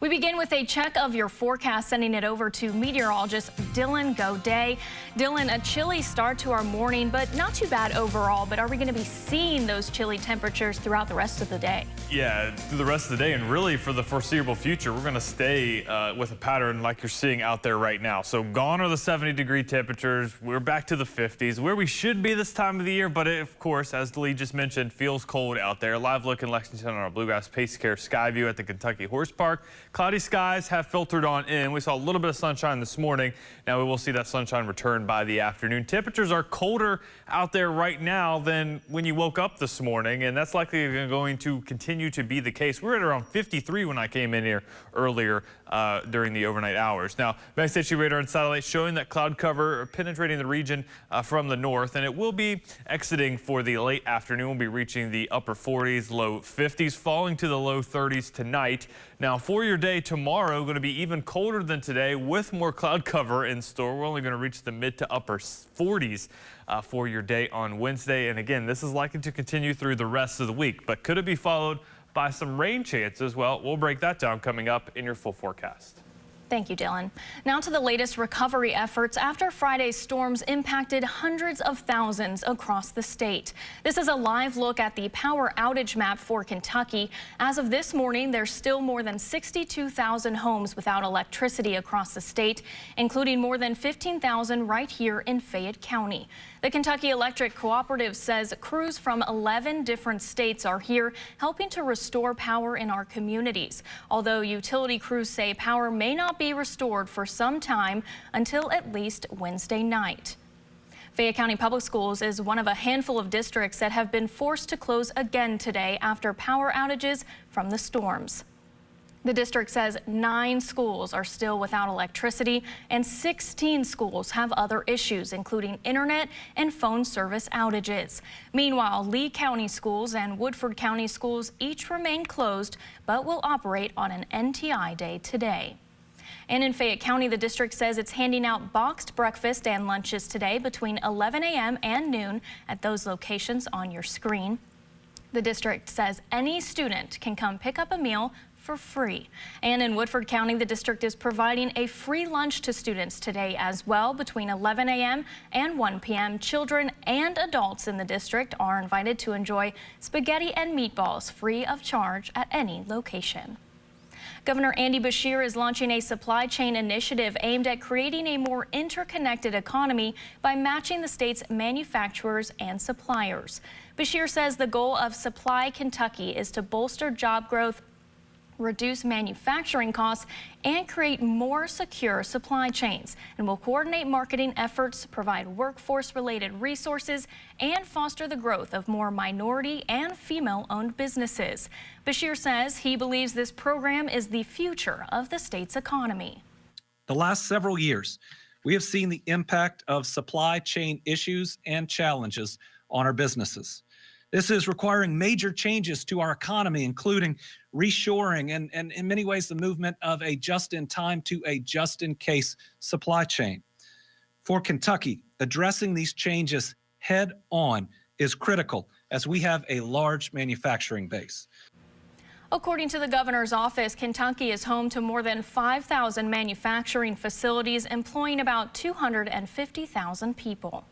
We begin with a check of your forecast, sending it over to meteorologist Dylan Goday. Dylan, a chilly start to our morning, but not too bad overall. But are we going to be seeing those chilly temperatures throughout the rest of the day? Yeah, through the rest of the day, and really for the foreseeable future, we're going to stay with a pattern like you're seeing out there right now. So gone are the 70-degree temperatures. We're back to the 50s, where we should be this time of the year. But it, of course, as Lee just mentioned, feels cold out there. Live look in Lexington on our Bluegrass Pace Care Sky View at the Kentucky Horse Park. Cloudy skies have filtered on in. We saw a little bit of sunshine this morning. Now we will see that sunshine return by the afternoon. Temperatures are colder out there right now than when you woke up this morning, and that's likely going to continue to be the case. We're at around 53 when I came in here earlier during the overnight hours. Now, Backstation radar and satellite showing that cloud cover penetrating the region from the north, and it will be exiting for the late afternoon. We'll be reaching the upper 40s, low 50s, falling to the low 30s tonight. Now, for your day tomorrow, going to be even colder than today with more cloud cover in store. We're only going to reach the mid to upper 40s for your day on Wednesday. And again, this is likely to continue through the rest of the week, but could it be followed by some rain chances? Well, we'll break that down coming up in your full forecast. Thank you, Dylan. Now to the latest recovery efforts after Friday's storms impacted hundreds of thousands across the state. This is a live look at the power outage map for Kentucky. As of this morning, there's still more than 62,000 homes without electricity across the state, including more than 15,000 right here in Fayette County. The Kentucky Electric Cooperative says crews from 11 different states are here helping to restore power in our communities. Although utility crews say power may not be restored for some time until at least Wednesday night. Fayette County Public Schools is one of a handful of districts that have been forced to close again today after power outages from the storms. The district says 9 schools are still without electricity and 16 schools have other issues, including internet and phone service outages. Meanwhile, Lee County schools and Woodford County schools each remain closed, but will operate on an NTI day today. And in Fayette County, the district says it's handing out boxed breakfast and lunches today between 11 a.m. and noon at those locations on your screen. The district says any student can come pick up a meal for free. And in Woodford County, the district is providing a free lunch to students today as well. Between 11 a.m. and 1 p.m., children and adults in the district are invited to enjoy spaghetti and meatballs free of charge at any location. Governor Andy Beshear is launching a supply chain initiative aimed at creating a more interconnected economy by matching the state's manufacturers and suppliers. Beshear says the goal of Supply Kentucky is to bolster job growth, reduce manufacturing costs, and create more secure supply chains, and will coordinate marketing efforts, provide workforce-related resources, and foster the growth of more minority and female-owned businesses. Beshear says he believes this program is the future of the state's economy. The last several years, we have seen the impact of supply chain issues and challenges on our businesses. This is requiring major changes to our economy, including reshoring and in many ways the movement of a just-in-time to a just-in-case supply chain. For Kentucky, addressing these changes head-on is critical as we have a large manufacturing base. According to the governor's office, Kentucky is home to more than 5,000 manufacturing facilities employing about 250,000 people.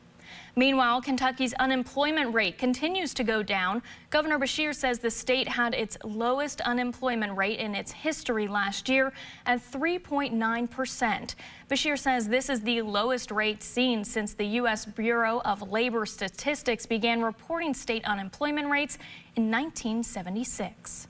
Meanwhile, Kentucky's unemployment rate continues to go down. Governor Beshear says the state had its lowest unemployment rate in its history last year at 3.9%. Beshear says this is the lowest rate seen since the U.S. Bureau of Labor Statistics began reporting state unemployment rates in 1976.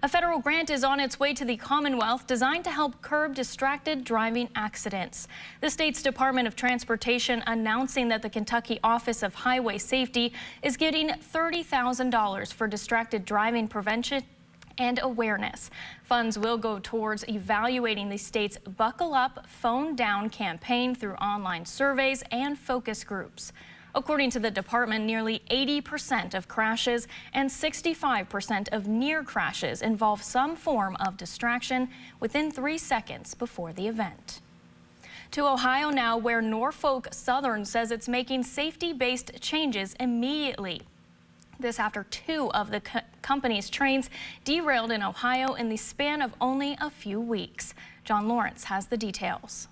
A federal grant is on its way to the Commonwealth designed to help curb distracted driving accidents. The state's Department of Transportation announcing that the Kentucky Office of Highway Safety is getting $30,000 for distracted driving prevention and awareness. Funds will go towards evaluating the state's Buckle Up, Phone Down campaign through online surveys and focus groups. According to the department, nearly 80% of crashes and 65% of near crashes involve some form of distraction within 3 seconds before the event. To Ohio now, where Norfolk Southern says it's making safety-based changes immediately. This after two of the company's trains derailed in Ohio in the span of only a few weeks. John Lawrence has the details.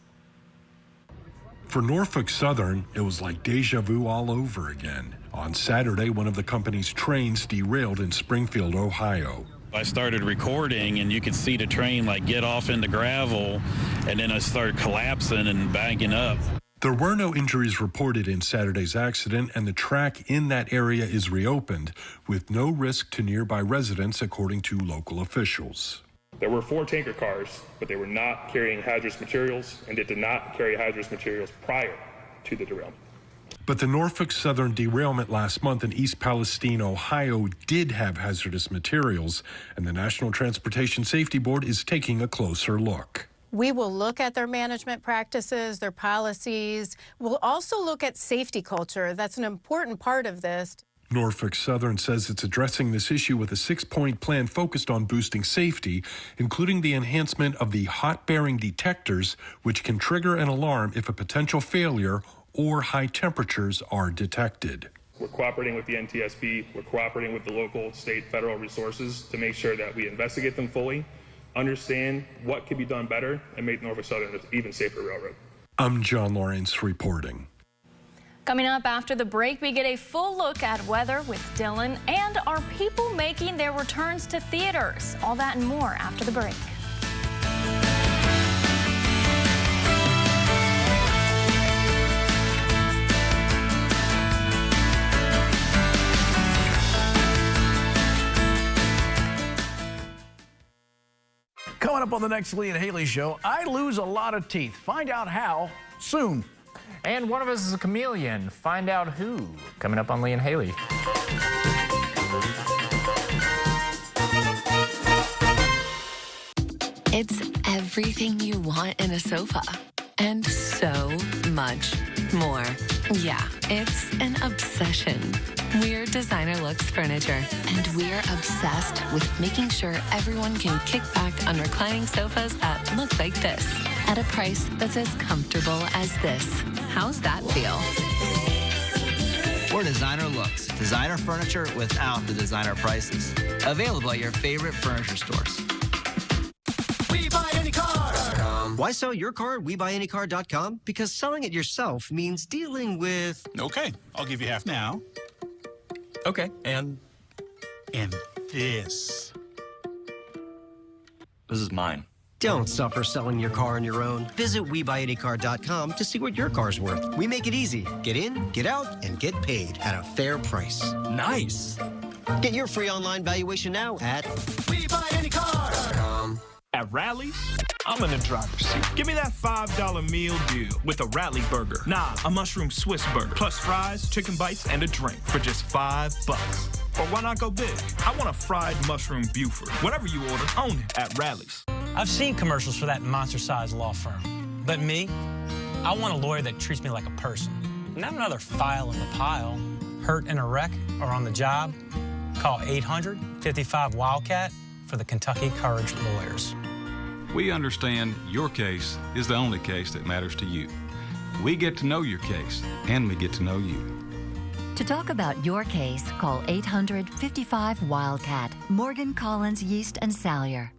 For Norfolk Southern, it was like deja vu all over again. On Saturday, one of the company's trains derailed in Springfield, Ohio. I started recording and you could see the train like get off into gravel, and then it started collapsing and banging up. There were no injuries reported in Saturday's accident, and the track in that area is reopened with no risk to nearby residents, according to local officials. There were 4 tanker cars, but they were not carrying hazardous materials, and they did not carry hazardous materials prior to the derailment. But the Norfolk Southern derailment last month in East Palestine, Ohio, did have hazardous materials, and the National Transportation Safety Board is taking a closer look. We will look at their management practices, their policies. We'll also look at safety culture. That's an important part of this. Norfolk Southern says it's addressing this issue with a 6-point plan focused on boosting safety, including the enhancement of the hot-bearing detectors, which can trigger an alarm if a potential failure or high temperatures are detected. We're cooperating with the NTSB. We're cooperating with the local, state, federal resources to make sure that we investigate them fully, understand what can be done better, and make Norfolk Southern an even safer railroad. I'm John Lawrence reporting. Coming up after the break, we get a full look at weather with Dylan, and are people making their returns to theaters? All that and more after the break. Coming up on the next Lee and Haley show, I lose a lot of teeth. Find out how soon. And one of us is a chameleon. Find out who. Coming up on Lee and Haley. It's everything you want in a sofa. And so much more. Yeah, it's an obsession. We're Designer Looks Furniture, and we're obsessed with making sure everyone can kick back on reclining sofas that look like this at a price that's as comfortable as this. How's that feel? We're Designer Looks, designer furniture without the designer prices. Available at your favorite furniture stores. We buy any car. Why sell your car at WeBuyAnyCar.com? Because selling it yourself means dealing with... Okay, I'll give you half now. Okay, and this. This is mine. Don't suffer selling your car on your own. Visit WeBuyAnyCar.com to see what your car's worth. We make it easy. Get in, get out, and get paid at a fair price. Nice. Get your free online valuation now at WeBuyAnyCar.com. At Rally's, I'm in the driver's seat. Give me that $5 meal deal with a Rally burger. Nah, a mushroom Swiss burger, plus fries, chicken bites, and a drink for just $5. Or why not go big? I want a fried mushroom Buford. Whatever you order, own it at Rally's. I've seen commercials for that monster-sized law firm. But me, I want a lawyer that treats me like a person. Not another file in the pile. Hurt in a wreck or on the job? Call 800-55-WILDCAT for the Kentucky Courage Lawyers. We understand your case is the only case that matters to you. We get to know your case, and we get to know you. To talk about your case, call 800-55-WILDCAT. Morgan, Collins, Yeast, and Salyer.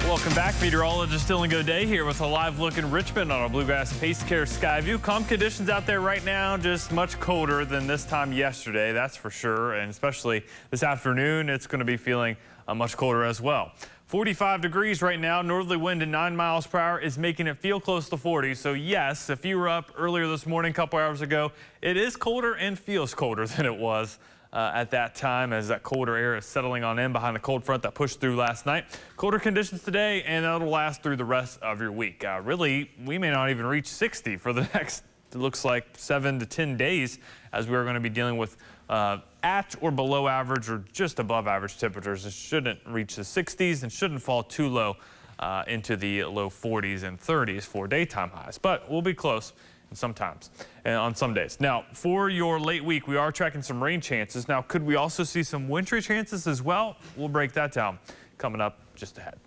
Welcome back. Meteorologist Dylan Goday here with a live look in Richmond on our Bluegrass Pace Care Skyview. Calm conditions out there right now, just much colder than this time yesterday, that's for sure. And especially this afternoon, it's going to be feeling much colder as well. 45 degrees right now. Northerly wind at 9 miles per hour is making it feel close to 40. So yes, if you were up earlier this morning, a couple hours ago, it is colder and feels colder than it was at that time, as that colder air is settling on in behind the cold front that pushed through last night. Colder conditions today, and that'll last through the rest of your week. Really, we may not even reach 60 for the next, it looks like, 7 to 10 days, as we're going to be dealing with at or below average or just above average temperatures. It shouldn't reach the 60s and shouldn't fall too low into the low 40s and 30s for daytime highs, but we'll be close sometimes and on some days. Now, for your late week, we are tracking some rain chances. Now, could we also see some wintry chances as well? We'll break that down coming up just ahead.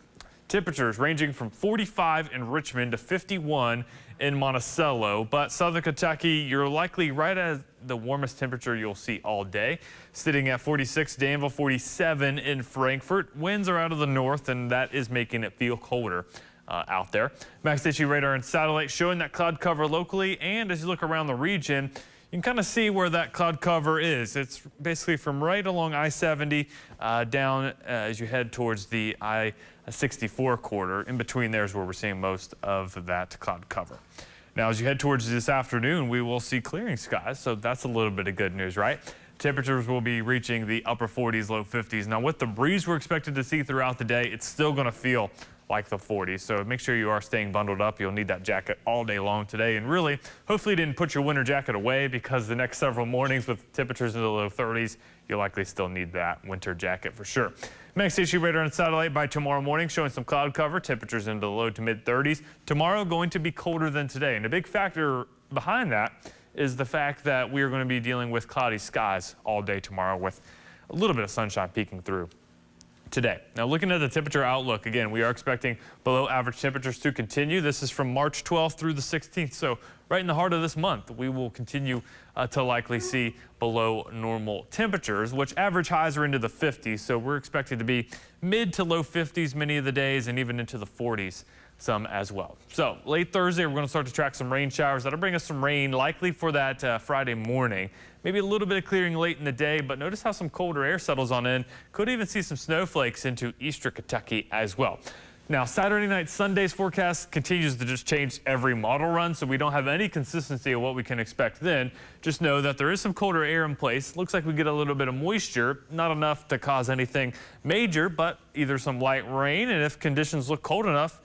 Temperatures ranging from 45 in Richmond to 51 in Monticello, but Southern Kentucky, you're likely right at the warmest temperature you'll see all day. Sitting at 46, Danville, 47 in Frankfort. Winds are out of the north, and that is making it feel colder out there. Max issue radar and satellite showing that cloud cover locally, and as you look around the region, you can kind of see where that cloud cover is. It's basically from right along I-70 down as you head towards the I-64 corridor. In between there is where we're seeing most of that cloud cover. Now, as you head towards this afternoon, we will see clearing skies, so that's a little bit of good news, right? Temperatures will be reaching the upper 40s, low 50s. Now, with the breeze we're expected to see throughout the day, it's still going to feel like the 40s. So make sure you are staying bundled up. You'll need that jacket all day long today. And really, hopefully you didn't put your winter jacket away, because the next several mornings with temperatures in the low 30s, you'll likely still need that winter jacket for sure. Max issue radar and satellite by tomorrow morning showing some cloud cover, temperatures into the low to mid 30s. Tomorrow going to be colder than today. And a big factor behind that is the fact that we are going to be dealing with cloudy skies all day tomorrow with a little bit of sunshine peeking through today. Now, looking at the temperature outlook, again, we are expecting below average temperatures to continue. This is from March 12th through the 16th. So right in the heart of this month, we will continue to likely see below normal temperatures, which average highs are into the 50s. So we're expecting to be mid to low 50s many of the days, and even into the 40s some as well. So late Thursday, we're going to start to track some rain showers. That'll bring us some rain likely for that Friday morning. Maybe a little bit of clearing late in the day, but notice how some colder air settles on in. Could even see some snowflakes into eastern Kentucky as well. Now, Saturday night, Sunday's forecast continues to just change every model run, so we don't have any consistency of what we can expect then. Just know that there is some colder air in place. Looks like we get a little bit of moisture, not enough to cause anything major, but either some light rain, and if conditions look cold enough,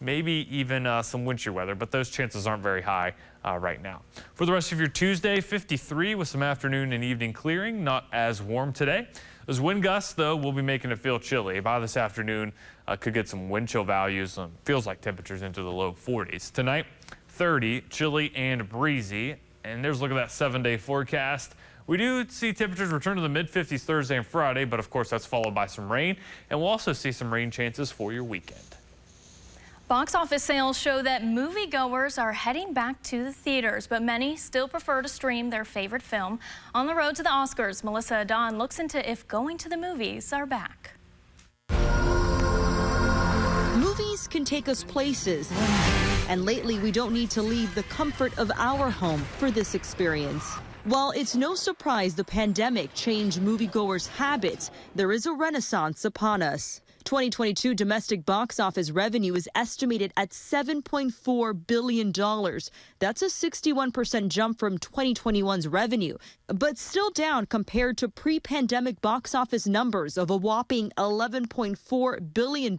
maybe even some wind shear weather, but those chances aren't very high right now. For the rest of your Tuesday, 53 with some afternoon and evening clearing, not as warm today. Those wind gusts, though, will be making it feel chilly. By this afternoon, could get some wind chill values. Feels like temperatures into the low 40s. Tonight, 30, chilly and breezy. And there's a look at that 7-day forecast. We do see temperatures return to the mid-50s Thursday and Friday, but of course that's followed by some rain. And we'll also see some rain chances for your weekend. Box office sales show that moviegoers are heading back to the theaters, but many still prefer to stream their favorite film. On the road to the Oscars, Melissa Adon looks into if going to the movies are back. Movies can take us places, and lately we don't need to leave the comfort of our home for this experience. While it's no surprise the pandemic changed moviegoers' habits, there is a renaissance upon us. 2022 domestic box office revenue is estimated at $7.4 billion. That's a 61% jump from 2021's revenue, but still down compared to pre-pandemic box office numbers of a whopping $11.4 billion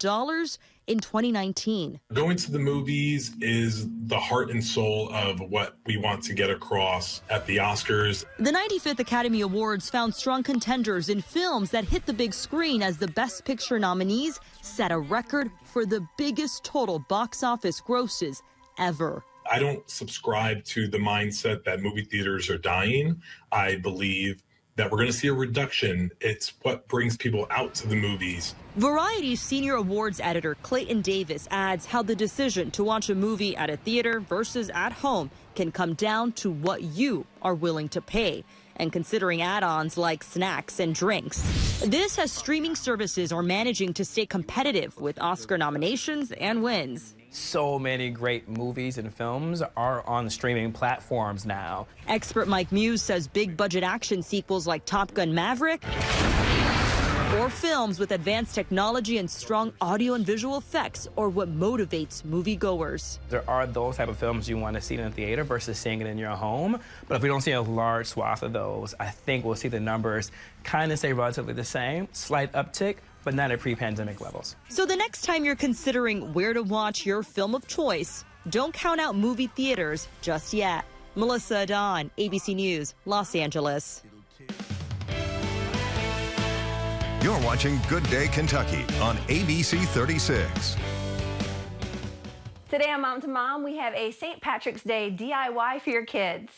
in 2019. Going to the movies is the heart and soul of what we want to get across at the Oscars. The 95th Academy Awards found strong contenders in films that hit the big screen as the Best Picture nominees set a record for the biggest total box office grosses ever. I don't subscribe to the mindset that movie theaters are dying. I believe that we're going to see a reduction. It's what brings people out to the movies. Variety's senior awards editor Clayton Davis adds how the decision to watch a movie at a theater versus at home can come down to what you are willing to pay, and considering add-ons like snacks and drinks. This as streaming services are managing to stay competitive with Oscar nominations and wins. So many great movies and films are on streaming platforms now. Expert Mike Muse says big budget action sequels like Top Gun Maverick or films with advanced technology and strong audio and visual effects are what motivates moviegoers. There are those type of films you want to see in a theater versus seeing it in your home. But if we don't see a large swath of those, I think we'll see the numbers kind of stay relatively the same, slight uptick, but not at pre-pandemic levels. So the next time you're considering where to watch your film of choice, don't count out movie theaters just yet. Melissa Adon, ABC News, Los Angeles. You're watching Good Day Kentucky on ABC 36. Today on Mom to Mom, we have a St. Patrick's Day DIY for your kids.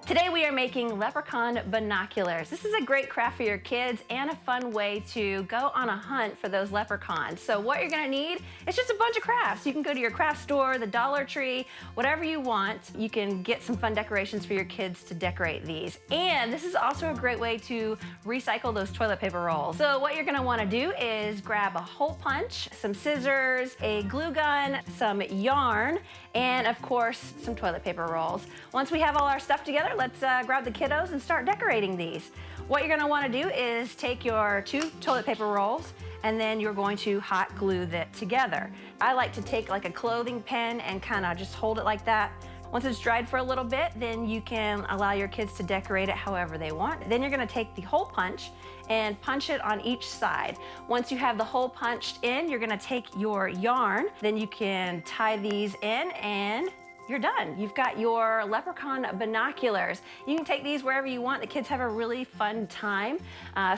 Today we are making leprechaun binoculars. This is a great craft for your kids and a fun way to go on a hunt for those leprechauns. So what you're gonna need is just a bunch of crafts. You can go to your craft store, the Dollar Tree, whatever you want. You can get some fun decorations for your kids to decorate these. And this is also a great way to recycle those toilet paper rolls. So what you're gonna wanna do is grab a hole punch, some scissors, a glue gun, some yarn, and of course, some toilet paper rolls. Once we have all our stuff together, let's grab the kiddos and start decorating these. What you're gonna wanna do is take your 2 toilet paper rolls and then you're going to hot glue that together. I like to take like a clothing pin and kind of just hold it like that. Once it's dried for a little bit, then you can allow your kids to decorate it however they want. Then you're gonna take the hole punch and punch it on each side. Once you have the hole punched in, you're gonna take your yarn, then you can tie these in and you're done. You've got your leprechaun binoculars. You can take these wherever you want. The kids have a really fun time.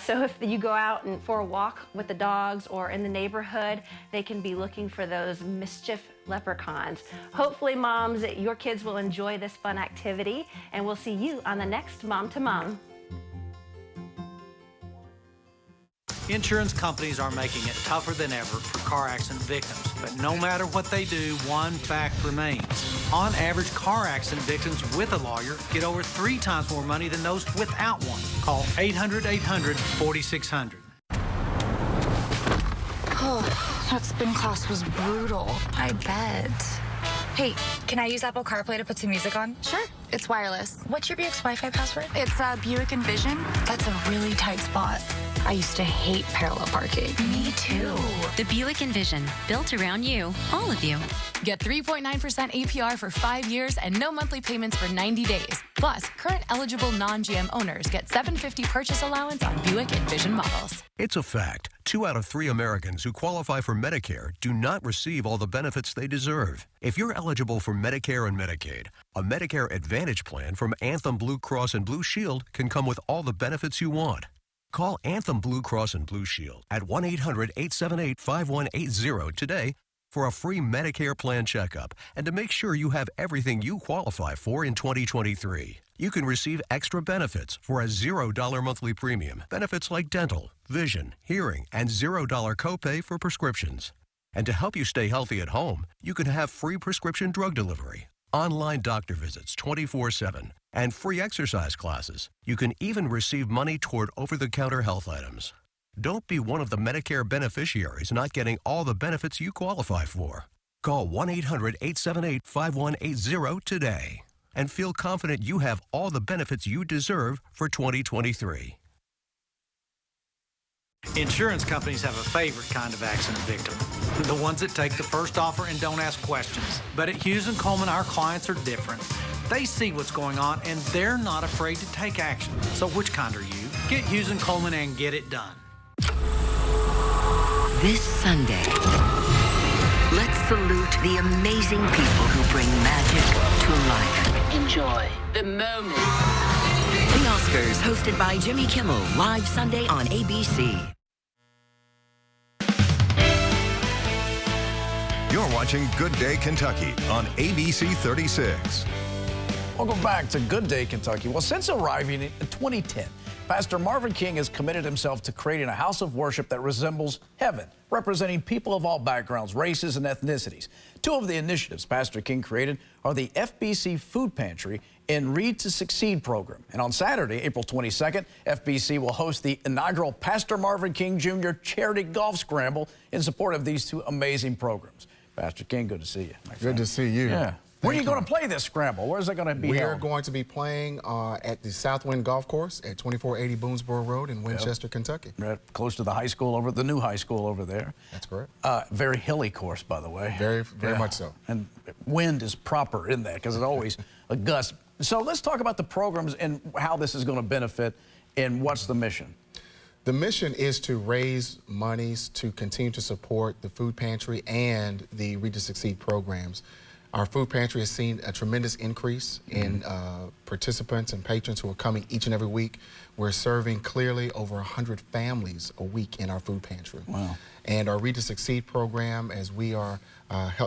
So if you go out and for a walk with the dogs or in the neighborhood, they can be looking for those mischief leprechauns. Hopefully, moms, your kids will enjoy this fun activity, and we'll see you on the next Mom to Mom. Insurance companies are making it tougher than ever for car accident victims. But no matter what they do, one fact remains. On average, car accident victims with a lawyer get over 3 times more money than those without one. Call 800-800-4600. Oh, that spin class was brutal. I bet. Hey, can I use Apple CarPlay to put some music on? Sure. It's wireless. What's your Buick's Wi-Fi password? It's Buick Envision. That's a really tight spot. I used to hate parallel parking. Me too. The Buick Envision, built around you, all of you. Get 3.9% APR for 5 years and no monthly payments for 90 days. Plus, current eligible non-GM owners get $750 purchase allowance on Buick Envision models. It's a fact. 2 out of 3 Americans who qualify for Medicare do not receive all the benefits they deserve. If you're eligible for Medicare and Medicaid, a Medicare Advantage plan from Anthem Blue Cross and Blue Shield can come with all the benefits you want. Call Anthem Blue Cross and Blue Shield at 1-800-878-5180 today for a free Medicare plan checkup and to make sure you have everything you qualify for in 2023. You can receive extra benefits for a $0 monthly premium, benefits like dental, vision, hearing, and $0 copay for prescriptions. And to help you stay healthy at home, you can have free prescription drug delivery, online doctor visits 24/7, and free exercise classes. You can even receive money toward over-the-counter health items. Don't be one of the Medicare beneficiaries not getting all the benefits you qualify for. Call 1-800-878-5180 today and feel confident you have all the benefits you deserve for 2023. Insurance companies have a favorite kind of accident victim, the ones that take the first offer and don't ask questions. But at Hughes & Coleman, our clients are different. They see what's going on, and they're not afraid to take action. So which kind are you? Get Hughes & Coleman and get it done. This Sunday, let's salute the amazing people who bring magic to life. Enjoy the moment. The Oscars, hosted by Jimmy Kimmel, live Sunday on ABC. You're watching Good Day Kentucky on ABC 36. Welcome back to Good Day Kentucky. Well, since arriving in 2010, Pastor Marvin King has committed himself to creating a house of worship that resembles heaven, representing people of all backgrounds, races, and ethnicities. 2 of the initiatives Pastor King created are the FBC Food Pantry and Read to Succeed program. And on Saturday, April 22nd, FBC will host the inaugural Pastor Marvin King Jr. Charity Golf Scramble in support of these 2 amazing programs. Pastor King, good to see you, my friend. Good to see you. Yeah. Where are you going to play this scramble? Where's it going to be We held? are going to be playing at the Southwind Golf Course at 2480 Boonesboro Road in Winchester, Kentucky. Right, close to the high school the new high school over there. That's correct. Very hilly course, by the way. Very much so. And wind is proper in that because it's always a gust. So let's talk about the programs and how this is going to benefit and what's the mission. The mission is to raise monies to continue to support the food pantry and the Read to Succeed programs. Our food pantry has seen a tremendous increase in participants and patrons who are coming each and every week. We're serving clearly over 100 families a week in our food pantry. Wow. And our Read to Succeed program, as we are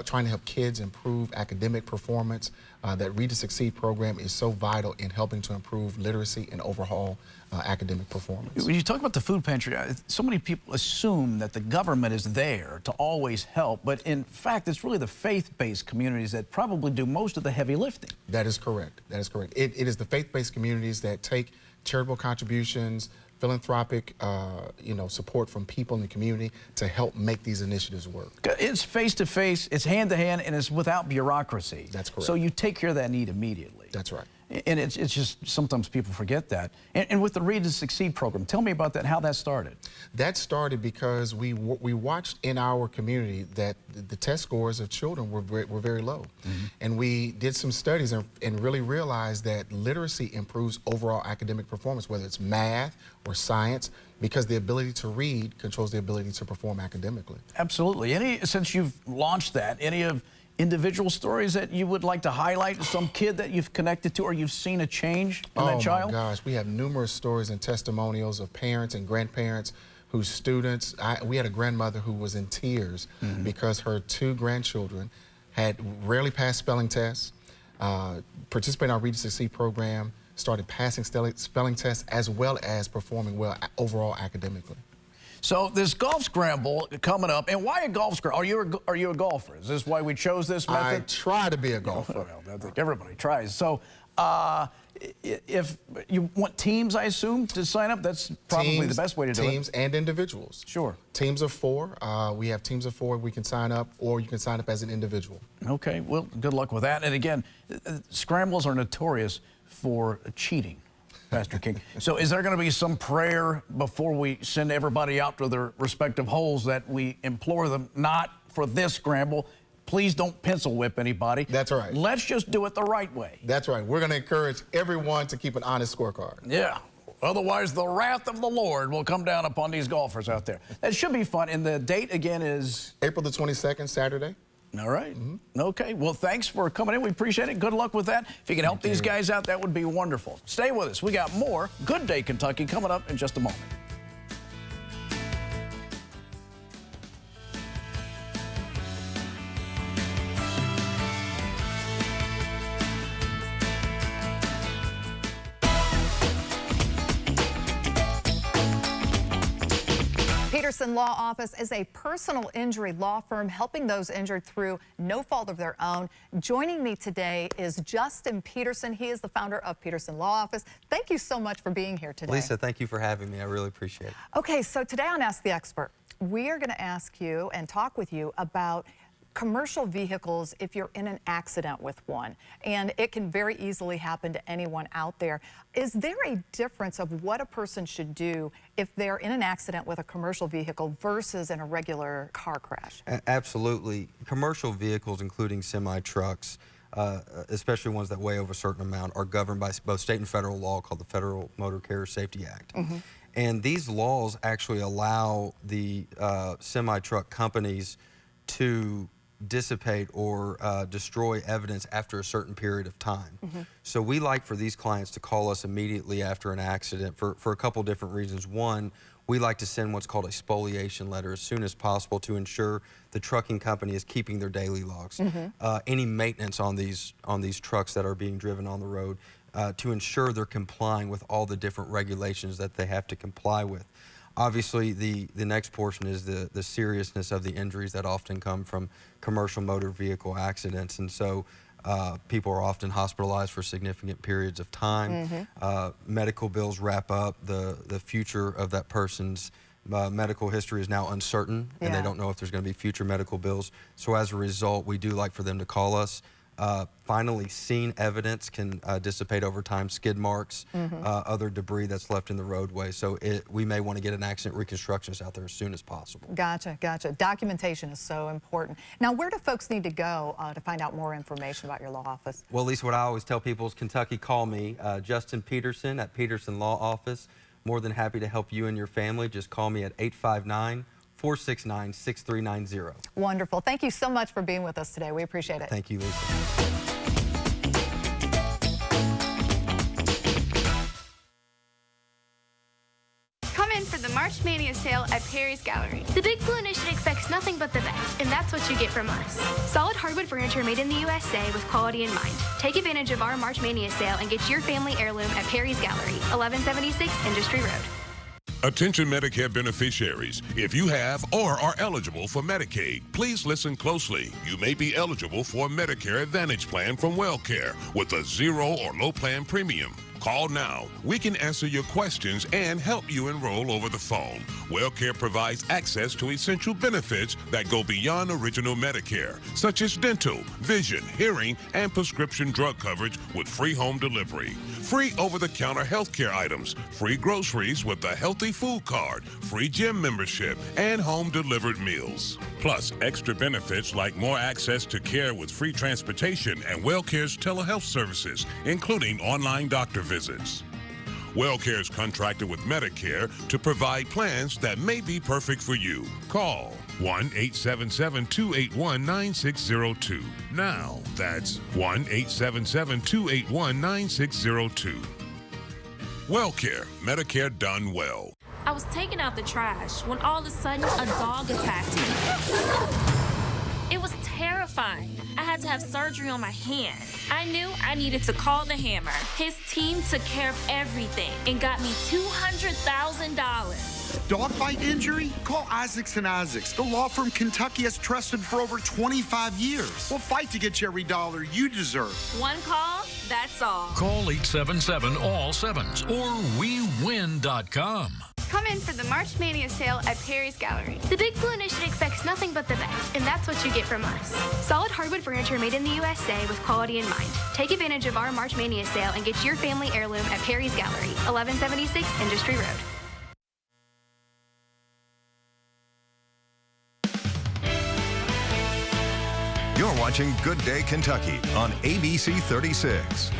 trying to help kids improve academic performance, that Read to Succeed program is so vital in helping to improve literacy and overhaul academic performance. When you talk about the food pantry, so many people assume that the government is there to always help, but in fact, it's really the faith-based communities that probably do most of the heavy lifting. That is correct. That is correct. It is the faith-based communities that take charitable contributions, philanthropic support from people in the community to help make these initiatives work. It's face-to-face, it's hand-to-hand, and it's without bureaucracy. That's correct. So you take care of that need immediately. That's right. And it's just, sometimes people forget that. And with the Read to Succeed program, tell me about that, how that started. That started because we watched in our community that the test scores of children were very low. Mm-hmm. And we did some studies and really realized that literacy improves overall academic performance, whether it's math or science, because the ability to read controls the ability to perform academically. Absolutely. Since you've launched that, any of individual stories that you would like to highlight, some kid that you've connected to or you've seen a change in that child? Oh my gosh, we have numerous stories and testimonials of parents and grandparents whose students, we had a grandmother who was in tears because her 2 grandchildren had rarely passed spelling tests, participated in our Read to Succeed program, started passing spelling tests as well as performing well overall academically. So this golf scramble coming up, and why a golf scramble? Are you a golfer? Is this why we chose this method? I try to be a golfer. Well, I think everybody tries. So if you want teams, I assume, to sign up, that's probably the best way to do it. Teams and individuals. Sure. Teams of 4. We have teams of 4 we can sign up, or you can sign up as an individual. Okay, well, good luck with that. And again, scrambles are notorious for cheating, Pastor King. So is there going to be some prayer before we send everybody out to their respective holes that we implore them not for this scramble? Please don't pencil whip anybody. That's right. Let's just do it the right way. That's right. We're going to encourage everyone to keep an honest scorecard. Yeah. Otherwise, the wrath of the Lord will come down upon these golfers out there. That should be fun. And the date, again, is? April the 22nd, Saturday. All right. Okay. Well, thanks for coming in. We appreciate it. Good luck with that. If you can help these guys out, that would be wonderful. Stay with us. We got more Good Day Kentucky coming up in just a moment. Peterson Law Office is a personal injury law firm helping those injured through no fault of their own. Joining me today is Justin Peterson. He is the founder of Peterson Law Office. Thank you so much for being here today. Lisa, thank you for having me. I really appreciate it. Okay, so today on Ask the Expert, we are going to ask you and talk with you about commercial vehicles if you're in an accident with one, and it can very easily happen to anyone out there. Is there a difference of what a person should do if they're in an accident with a commercial vehicle versus in a regular car crash? Absolutely. Commercial vehicles, including semi-trucks, especially ones that weigh over a certain amount, are governed by both state and federal law called the Federal Motor Carrier Safety Act. And these laws actually allow the semi-truck companies to dissipate or destroy evidence after a certain period of time. So we like for these clients to call us immediately after an accident for a couple different reasons. One, we like to send what's called a spoliation letter as soon as possible to ensure the trucking company is keeping their daily logs. Any maintenance on these trucks that are being driven on the road to ensure they're complying with all the different regulations that they have to comply with. Obviously, the next portion is the seriousness of the injuries that often come from commercial motor vehicle accidents. And so people are often hospitalized for significant periods of time. Medical bills wrap up. The future of that person's medical history is now uncertain, and they don't know if there's going to be future medical bills. So as a result, we do like for them to call us. Finally, seen evidence can dissipate over time, skid marks, other debris that's left in the roadway. So we may want to get an accident reconstructionist out there as soon as possible. Gotcha, gotcha. Documentation is so important. Now, where do folks need to go to find out more information about your law office? Well, Lisa, what I always tell people is Kentucky, call me, Justin Peterson at Peterson Law Office. More than happy to help you and your family. Just call me at 859-469-6390. Wonderful. Thank you so much for being with us today. We appreciate it. Thank you, Lisa. Come in for the March Mania sale at Perry's Gallery. The Big Blue Initiative expects nothing but the best, and that's what you get from us. Solid hardwood furniture made in the USA with quality in mind. Take advantage of our March Mania sale and get your family heirloom at Perry's Gallery, 1176 Industry Road. Attention Medicare beneficiaries. If you have or are eligible for Medicaid, please listen closely. You may be eligible for a Medicare Advantage plan from WellCare with a zero or low plan premium. Call now. We can answer your questions and help you enroll over the phone. WellCare provides access to essential benefits that go beyond original Medicare, such as dental, vision, hearing, and prescription drug coverage with free home delivery, free over-the-counter healthcare items, free groceries with a healthy food card, free gym membership, and home-delivered meals. Plus, extra benefits like more access to care with free transportation and WellCare's telehealth services, including online doctor visits. WellCare is contracted with Medicare to provide plans that may be perfect for you. Call 1-877-281-9602. Now, that's 1-877-281-9602. WellCare, Medicare done well. I was taking out the trash when all of a sudden a dog attacked me. It was terrifying. I had to have surgery on my hand. I knew I needed to call the Hammer. His team took care of everything and got me $200,000. Dog bite injury? Call Isaacs & Isaacs. The law firm Kentucky has trusted for over 25 years. We'll fight to get you every dollar you deserve. One call, that's all. Call 877-ALL-7s or WeWin.com. Come in for the March Mania sale at Perry's Gallery. The Big Blue Initiative expects nothing but the best, and that's what you get from us. Solid hardwood furniture made in the USA with quality in mind. Take advantage of our March Mania sale and get your family heirloom at Perry's Gallery, 1176 Industry Road. You're watching Good Day Kentucky on ABC 36.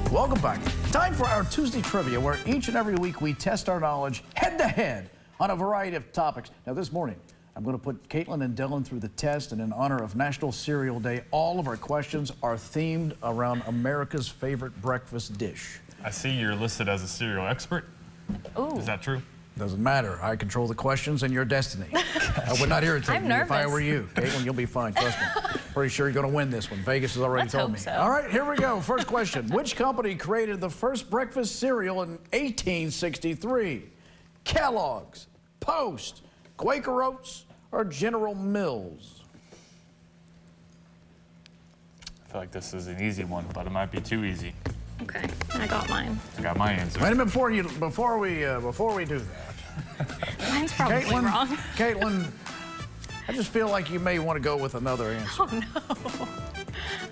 Welcome back. Time for our Tuesday Trivia, where each and every week we test our knowledge head-to-head on a variety of topics. Now, this morning, I'm going to put Kaitlyn and Dylan through the test, and in honor of National Cereal Day, all of our questions are themed around America's favorite breakfast dish. I see you're listed as a cereal expert. Ooh. Is that true? Doesn't matter. I control the questions and your destiny. I would not irritate me if I were you. Kaitlyn, you'll be fine, trust me. Pretty sure you're going to win this one. Vegas has already told me. So. All right, here we go. First question. Which company created the first breakfast cereal in 1863? Kellogg's, Post, Quaker Oats, or General Mills? I feel like this is an easy one, but it might be too easy. Okay, I got mine. I got my answer. Wait a minute before we do that. Mine's probably wrong. Kaitlyn, I just feel like you may want to go with another answer. Oh no.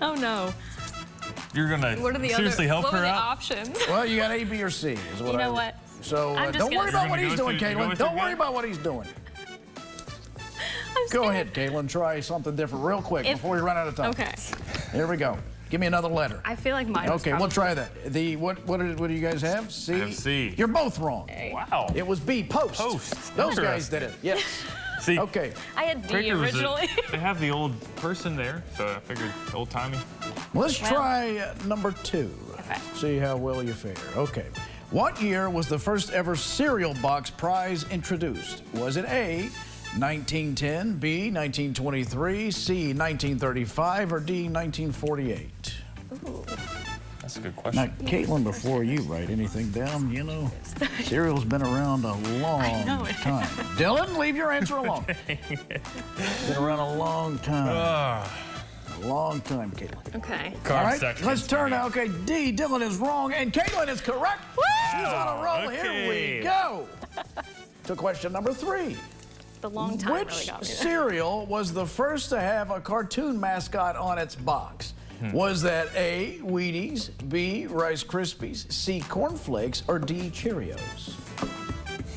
Oh no. You're gonna seriously help her out? Options? Well, you got A, B, or C. Is what You know what? So don't worry about what he's doing, Kaitlyn. Don't worry about what he's doing. Go ahead, Kaitlyn. Try something different real quick before we run out of time. Okay. Here we go. Give me another letter. I feel like mine. Okay, we'll try that. What do you guys have? C. I have C. You're both wrong. Wow. It was B. Post. Post. Those guys did it. Yes. See. Okay. I had D Quaker was originally. they have the old person there, so I figured old timey. Let's try number 2. Okay. See how well you fare. Okay. What year was the first ever cereal box prize introduced? Was it A, 1910, B, 1923, C, 1935, or D, 1948? Ooh. That's a good question. Now, Kaitlyn, before you write anything down, you know, cereal's been around a long time. Dylan, leave your answer alone. Been around a long time. A long time, Kaitlyn. Okay. All right, let's turn now. Okay, D, Dylan is wrong, and Kaitlyn is correct. Woo! She's on a roll. Okay. Here we go. To question number 3. The long time Which really got me there. cereal was the first to have a cartoon mascot on its box? Was that A, Wheaties, B, Rice Krispies, C, Corn Flakes, or D, Cheerios?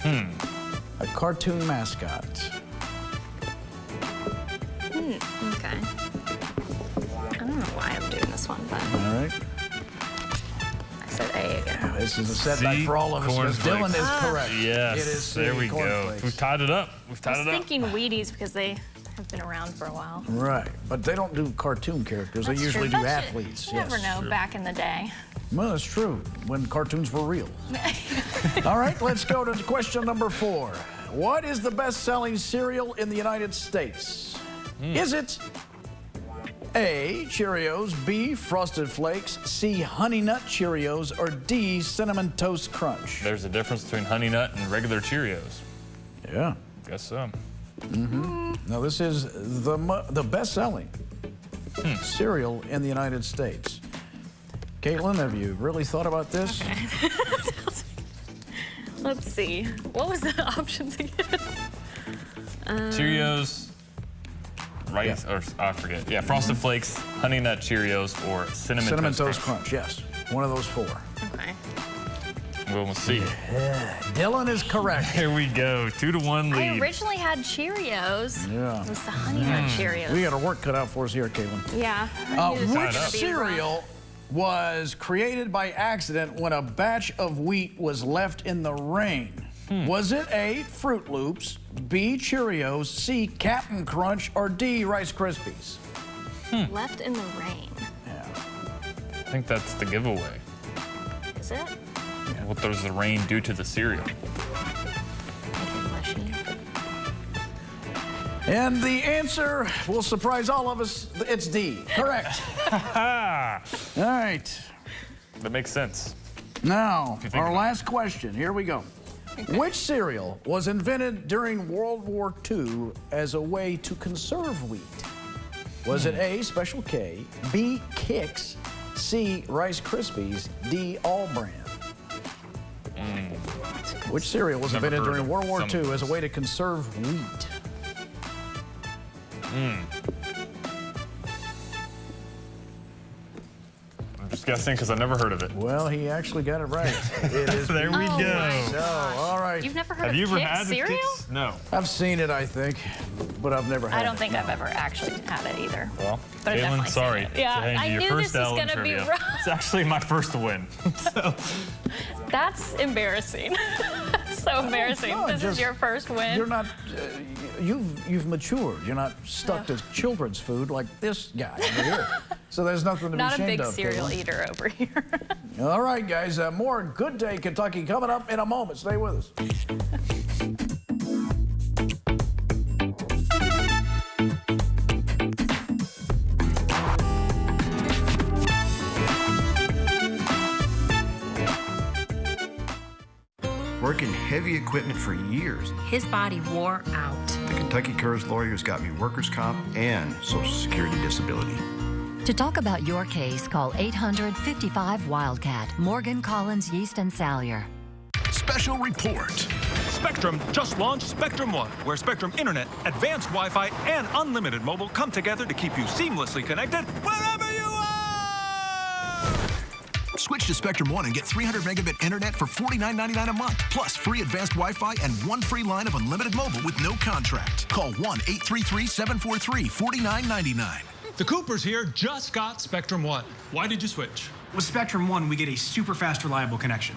A cartoon mascot. Okay. I don't know why I'm doing this one, but All right. I said A again. This is a setback for all of us because Dylan is correct. Yes. It is C, there we Corn go. Flakes. We've tied it up. We've I tied was it up. thinking Wheaties because they have been around for a while. Right, but they don't do cartoon characters. That's they usually true. do That's athletes. You never know back in the day. Well, that's true, when cartoons were real. All right, let's go to question number 4. What is the best-selling cereal in the United States? Is it A, Cheerios, B, Frosted Flakes, C, Honey Nut Cheerios, or D, Cinnamon Toast Crunch? There's a difference between Honey Nut and regular Cheerios. Yeah. Guess so. Now, this is the best-selling cereal in the United States. Kaitlyn, have you really thought about this? Okay. Let's see. What was the options again? Cheerios, rice, or I forget. Yeah, Frosted Flakes, Honey Nut Cheerios, or Cinnamon Toast Crunch. Yes, one of those 4. Okay. We'll see. Dylan is correct. Here we go, 2-1 lead. I originally had Cheerios. Yeah. It was the Honey Nut Cheerios. We got our work cut out for us here, Kaitlyn. Yeah. Which cereal was created by accident when a batch of wheat was left in the rain? Was it A, Fruit Loops, B, Cheerios, C, Captain Crunch, or D, Rice Krispies? Left in the rain. Yeah. I think that's the giveaway. Is it? What does the rain do to the cereal? And the answer will surprise all of us. It's D. Correct. All right. That makes sense. Now, our last question. Here we go. Which cereal was invented during World War II as a way to conserve wheat? Was it A, Special K, B, Kix, C, Rice Krispies, D, All Brand? Which cereal was invented during World War II as a way to conserve wheat? I'm just guessing because I never heard of it. Well, he actually got it right. It is There we go. So, all right. You've never heard Have of you ever Kix had the cereal? Kix? No. I've seen it, I think, but I've never had it. I don't think I've ever actually had it either. Well, But I've Kaitlyn, definitely sorry. seen it. Yeah, to hand I you your knew first this was L in gonna be trivia. rough. It's actually my first win. So. That's embarrassing. That's so embarrassing. No, this is your first win. You're not, you've matured. You're not stuck to children's food like this guy over here. So there's nothing to Not be a ashamed big of. cereal Kaitlyn. eater over here. All right, guys. More Good Day Kentucky coming up in a moment. Stay with us. Working heavy equipment for years. His body wore out. The Kentucky Curves lawyers got me workers' comp and Social Security disability. To talk about your case, call 800-55-WILDCAT. Morgan, Collins, Yeast, and Salyer. Special report. Spectrum just launched Spectrum One, where Spectrum Internet, advanced Wi-Fi, and unlimited mobile come together to keep you seamlessly connected wherever you are! Switch to Spectrum One and get 300 megabit internet for $49.99 a month, plus free advanced Wi-Fi and one free line of unlimited mobile with no contract. Call 1-833-743-4999. The Coopers here just got Spectrum One. Why did you switch? With Spectrum One, we get a super fast, reliable connection.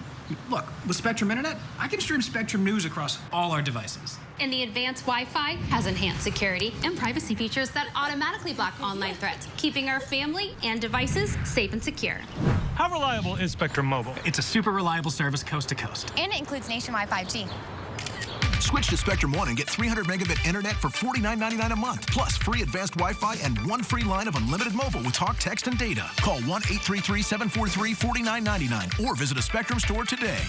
Look, with Spectrum Internet, I can stream Spectrum News across all our devices. And the advanced Wi-Fi has enhanced security and privacy features that automatically block online threats, keeping our family and devices safe and secure. How reliable is Spectrum Mobile? It's a super reliable service coast to coast. And it includes nationwide 5G. Switch to Spectrum One and get 300 megabit internet for $49.99 a month, plus free advanced Wi-Fi and one free line of unlimited mobile with talk, text, and data. Call 1-833-743-4999 or visit a Spectrum store today.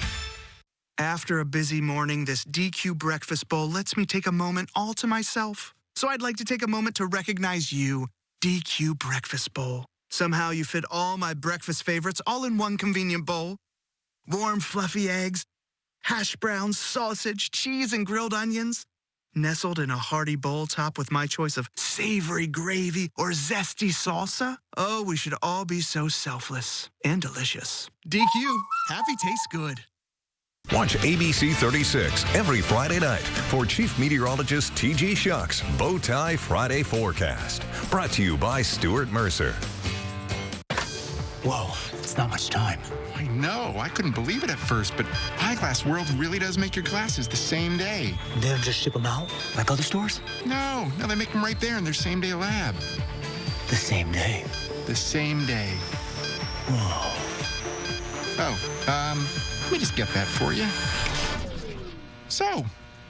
After a busy morning, this DQ breakfast bowl lets me take a moment all to myself. So I'd like to take a moment to recognize you, DQ breakfast bowl. Somehow you fit all my breakfast favorites all in one convenient bowl. Warm, fluffy eggs, hash browns, sausage, cheese, and grilled onions. Nestled in a hearty bowl top with my choice of savory gravy or zesty salsa. Oh, we should all be so selfless and delicious. DQ, happy tastes good. Watch ABC 36 every Friday night for Chief Meteorologist T.G. Shuck's Bowtie Friday Forecast. Brought to you by Stuart Mercer. Whoa, it's not much time. I know. I couldn't believe it at first, but Eyeglass World really does make your glasses the same day. They don't just ship them out like other stores? No, they make them right there in their same-day lab. The same day? The same day. Whoa. Oh, let me just get that for you. So,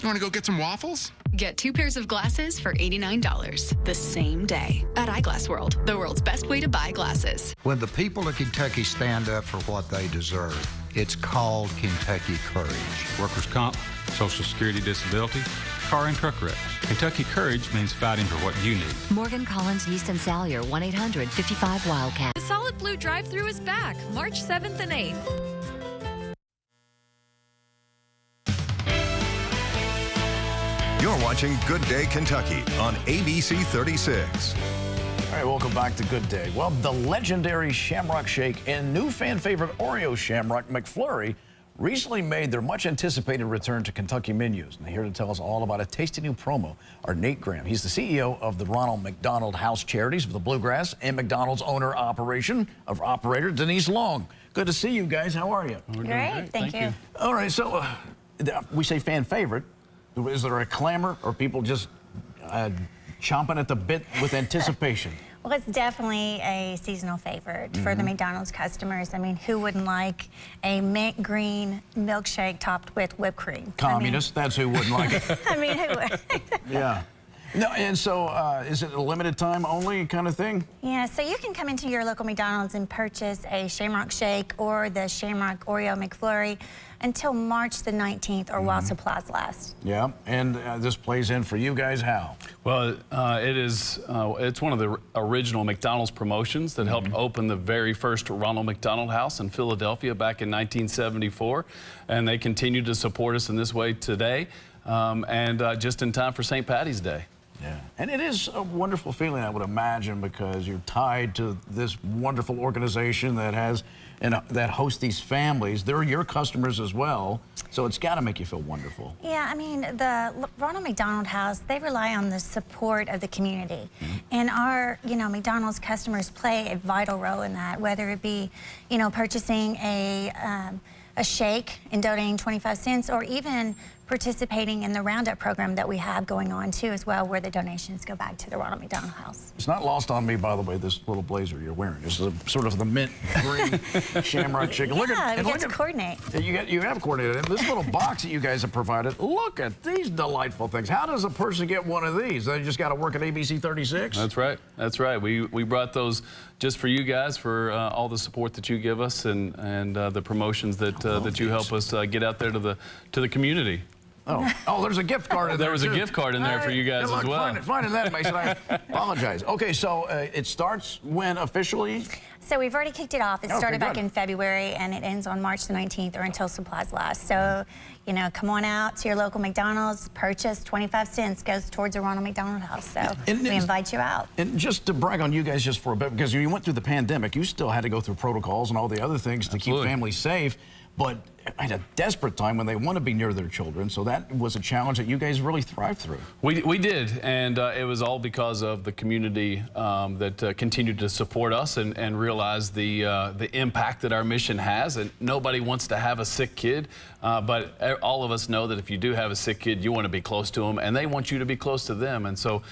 you want to go get some waffles? Get 2 pairs of glasses for $89 the same day at Eyeglass World, the world's best way to buy glasses. When the people of Kentucky stand up for what they deserve, it's called Kentucky Courage. Workers' comp, Social Security disability, car and truck wrecks. Kentucky Courage means fighting for what you need. Morgan, Collins, Yeast, and Salyer, 1-800-55-WILDCAT. The Solid Blue drive-thru is back March 7th and 8th. You're watching Good Day Kentucky on ABC 36. All right, welcome back to Good Day. Well, the legendary Shamrock Shake and new fan favorite Oreo Shamrock McFlurry recently made their much anticipated return to Kentucky menus. And here to tell us all about a tasty new promo are Nate Graham. He's the CEO of the Ronald McDonald House Charities for the Bluegrass and McDonald's operator Denise Long. Good to see you guys. How are you? Great, thank you. All right, so we say fan favorite. Is there a clamor or people just chomping at the bit with anticipation? Well, it's definitely a seasonal favorite for the McDonald's customers. I mean, who wouldn't like a mint green milkshake topped with whipped cream? Communists, that's who wouldn't like it. I mean, who would? Yeah. No, and so is it a limited time only kind of thing? Yeah, so you can come into your local McDonald's and purchase a Shamrock Shake or the Shamrock Oreo McFlurry until March the 19th or while supplies last. Yeah, and this plays in for you guys how? Well, it's one of the original McDonald's promotions that helped open the very first Ronald McDonald House in Philadelphia back in 1974, and they continue to support us in this way today, and just in time for St. Patty's Day. Yeah, and it is a wonderful feeling, I would imagine, because you're tied to this wonderful organization that has that hosts these families. They're your customers as well, so it's got to make you feel wonderful. Yeah, I mean, the Ronald McDonald House, they rely on the support of the community, and our, McDonald's customers play a vital role in that, whether it be, purchasing a shake and donating 25 cents, or even participating in the Roundup program that we have going on too as well, where the donations go back to the Ronald McDonald House. It's not lost on me, by the way, this little blazer you're wearing. It's sort of the mint green Shamrock Shake. Yeah, we get to coordinate. You have coordinated. And this little box that you guys have provided, look at these delightful things. How does a person get one of these? They just got to work at ABC 36? That's right. That's right. We brought those just for you guys, for all the support that you give us and the promotions that you help us get out there to the community. Oh, there's a gift card in there. There was a gift card in there for you guys as well. Finding that, Mason, I apologize. Okay, so it starts when officially? So we've already kicked it off. It started back in February, and it ends on March the 19th or until supplies last. So, come on out to your local McDonald's, purchase 25 cents, goes towards the Ronald McDonald House. So we invite you out. And just to brag on you guys just for a bit, because you went through the pandemic, you still had to go through protocols and all the other things to keep families safe. But at a desperate time when they want to be near their children, so that was a challenge that you guys really thrived through. We did, and it was all because of the community that continued to support us and realize the impact that our mission has. And nobody wants to have a sick kid, but all of us know that if you do have a sick kid, you want to be close to them, and they want you to be close to them. And so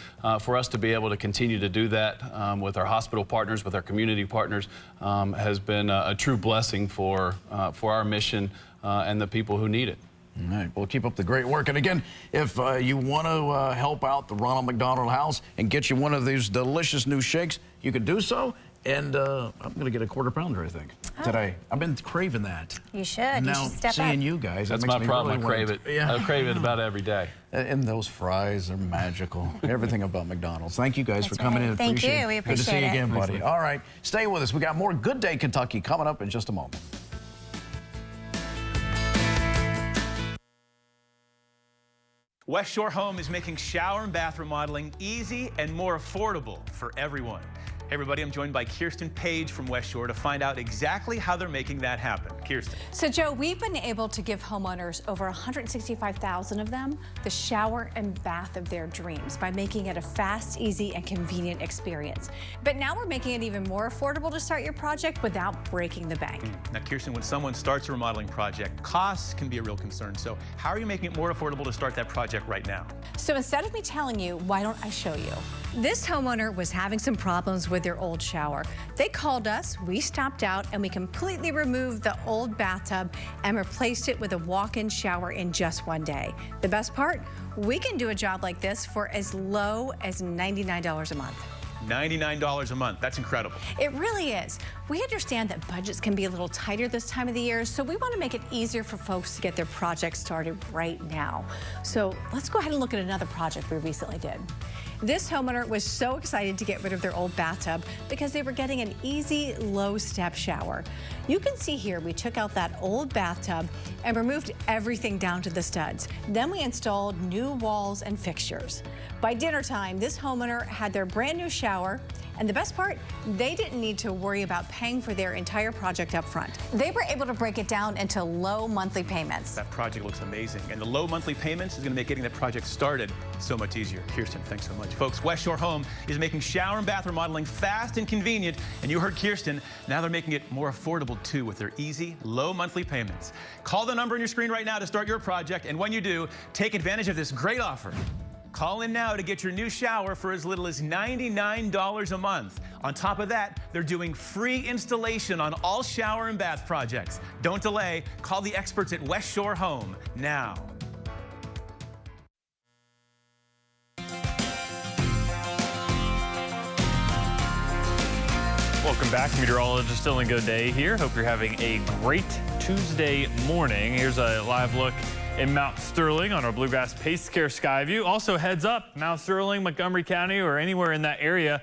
for us to be able to continue to do that with our hospital partners, with our community partners, has been a true blessing for our mission and the people who need it. All right, well, keep up the great work. And again, if you want to help out the Ronald McDonald House and get you one of these delicious new shakes, you can do so. And I'm going to get a quarter pounder, I think, today. I've been craving that. You should. And you now, should step seeing up. you guys, that's my problem. Really I crave it. Yeah. I crave it about every day. And those fries are magical. Everything about McDonald's. Thank you guys for coming in. Thank you. We appreciate it. Good to see you again, buddy. All right, stay with us. We got more Good Day Kentucky coming up in just a moment. West Shore Home is making shower and bath remodeling easy and more affordable for everyone. Hey everybody, I'm joined by Kirsten Page from West Shore to find out exactly how they're making that happen. Kirsten. So Joe, we've been able to give homeowners, over 165,000 of them, the shower and bath of their dreams by making it a fast, easy, and convenient experience. But now we're making it even more affordable to start your project without breaking the bank. Now Kirsten, when someone starts a remodeling project, costs can be a real concern. So how are you making it more affordable to start that project right now? So instead of me telling you, why don't I show you? This homeowner was having some problems with their old shower. They called us, we stopped out, and we completely removed the old bathtub and replaced it with a walk-in shower in just one day. The best part? We can do a job like this for as low as $99 a month. $99 a month. That's incredible. It really is. We understand that budgets can be a little tighter this time of the year, so we want to make it easier for folks to get their projects started right now. So let's go ahead and look at another project we recently did. This homeowner was so excited to get rid of their old bathtub because they were getting an easy, low-step shower. You can see here we took out that old bathtub and removed everything down to the studs. Then we installed new walls and fixtures. By dinner time, this homeowner had their brand new shower, and the best part, they didn't need to worry about paying for their entire project up front. They were able to break it down into low monthly payments. That project looks amazing, and the low monthly payments is going to make getting that project started so much easier. Kirsten, thanks so much. Folks, West Shore Home is making shower and bath remodeling fast and convenient, and you heard Kirsten. Now they're making it more affordable too with their easy, low monthly payments. Call the number on your screen right now to start your project, and when you do, take advantage of this great offer. Call in now to get your new shower for as little as $99 a month. On top of that, they're doing free installation on all shower and bath projects. Don't delay. Call the experts at West Shore Home now. Welcome back. Meteorologist Dylan Goday here. Hope you're having a great Tuesday morning. Here's a live look in Mount Sterling on our Bluegrass Pace Care Sky View. Also, heads up, Mount Sterling, Montgomery County, or anywhere in that area,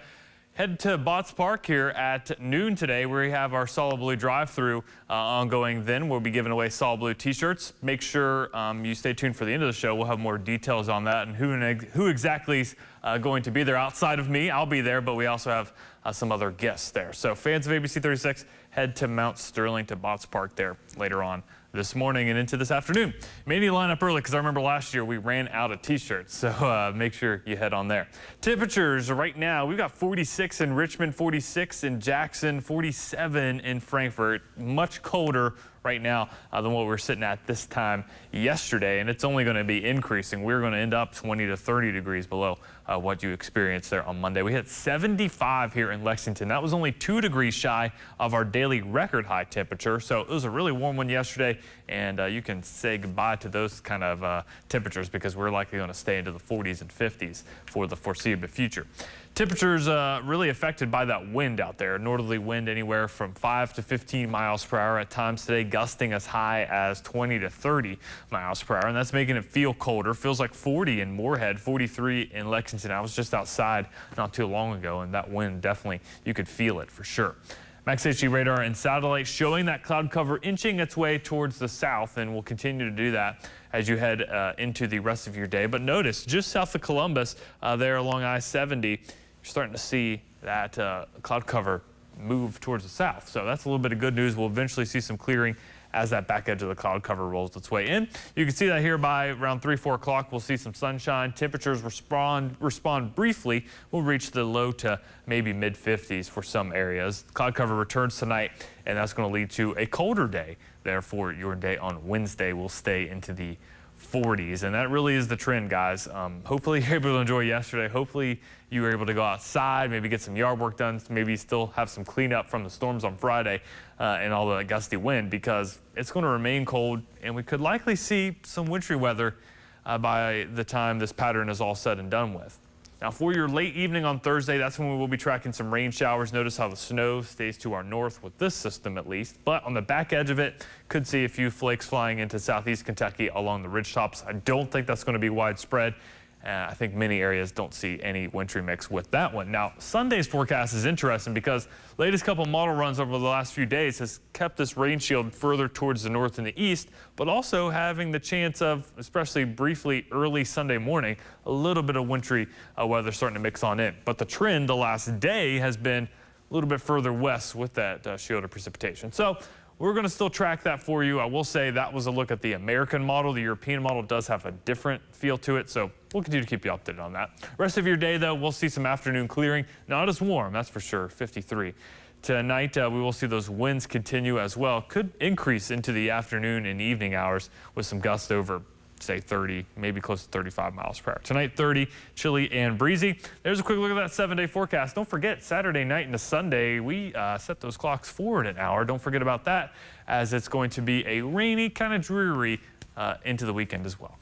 head to Botts Park here at noon today, where we have our Solid Blue drive-through ongoing. Then we'll be giving away Solid Blue t-shirts. Make sure you stay tuned for the end of the show. We'll have more details on that and who exactly is going to be there. Outside of me, I'll be there, but we also have some other guests there. So fans of ABC 36, head to Mount Sterling to Botts Park there later on this morning and into this afternoon. You may need to line up early because I remember last year we ran out of t-shirts, so make sure you head on there. Temperatures right now, we've got 46 in Richmond, 46 in Jackson, 47 in Frankfort. Much colder right now than what we were sitting at this time yesterday, and it's only going to be increasing. We're going to end up 20 to 30 degrees below what you experienced there on Monday. We hit 75 here in Lexington. That was only 2 degrees shy of our daily record high temperature, so it was a really warm one yesterday, and you can say goodbye to those kind of temperatures because we're likely going to stay into the 40s and 50s for the foreseeable future. Temperatures really affected by that wind out there. Northerly wind anywhere from 5 to 15 miles per hour at times today, gusting as high as 20 to 30 miles per hour, and that's making it feel colder. Feels like 40 in Moorhead, 43 in Lexington. I was just outside not too long ago, and that wind definitely, you could feel it for sure. Max HD radar and satellite showing that cloud cover inching its way towards the south, and will continue to do that as you head into the rest of your day. But notice, just south of Columbus, there along I-70, you're starting to see that cloud cover move towards the south. So that's a little bit of good news. We'll eventually see some clearing as that back edge of the cloud cover rolls its way in. You can see that here by around 3, 4 o'clock. We'll see some sunshine. Temperatures respond briefly. We'll reach the low to maybe mid-50s for some areas. Cloud cover returns tonight, and that's going to lead to a colder day. Therefore, your day on Wednesday will stay into the 40s, and that really is the trend, guys. Hopefully you're able to enjoy yesterday. Hopefully you were able to go outside, maybe get some yard work done, maybe still have some cleanup from the storms on Friday and all the gusty wind, because it's going to remain cold, and we could likely see some wintry weather by the time this pattern is all said and done with. Now, for your late evening on Thursday, that's when we will be tracking some rain showers. Notice how the snow stays to our north with this system at least, but on the back edge of it, could see a few flakes flying into southeast Kentucky along the ridge tops. I don't think that's going to be widespread. I think many areas don't see any wintry mix with that one. Now, Sunday's forecast is interesting because latest couple model runs over the last few days has kept this rain shield further towards the north and the east, but also having the chance of, especially briefly early Sunday morning, a little bit of wintry weather starting to mix on in. But the trend the last day has been a little bit further west with that shield of precipitation. So we're going to still track that for you. I will say that was a look at the American model. The European model does have a different feel to it, so we'll continue to keep you updated on that. Rest of your day, though, we'll see some afternoon clearing. Not as warm, that's for sure, 53. Tonight, we will see those winds continue as well. Could increase into the afternoon and evening hours with some gusts over, say, 30, maybe close to 35 miles per hour. Tonight, 30, chilly and breezy. There's a quick look at that 7-day forecast. Don't forget, Saturday night into Sunday, we set those clocks forward an hour. Don't forget about that, as it's going to be a rainy, kind of dreary into the weekend as well.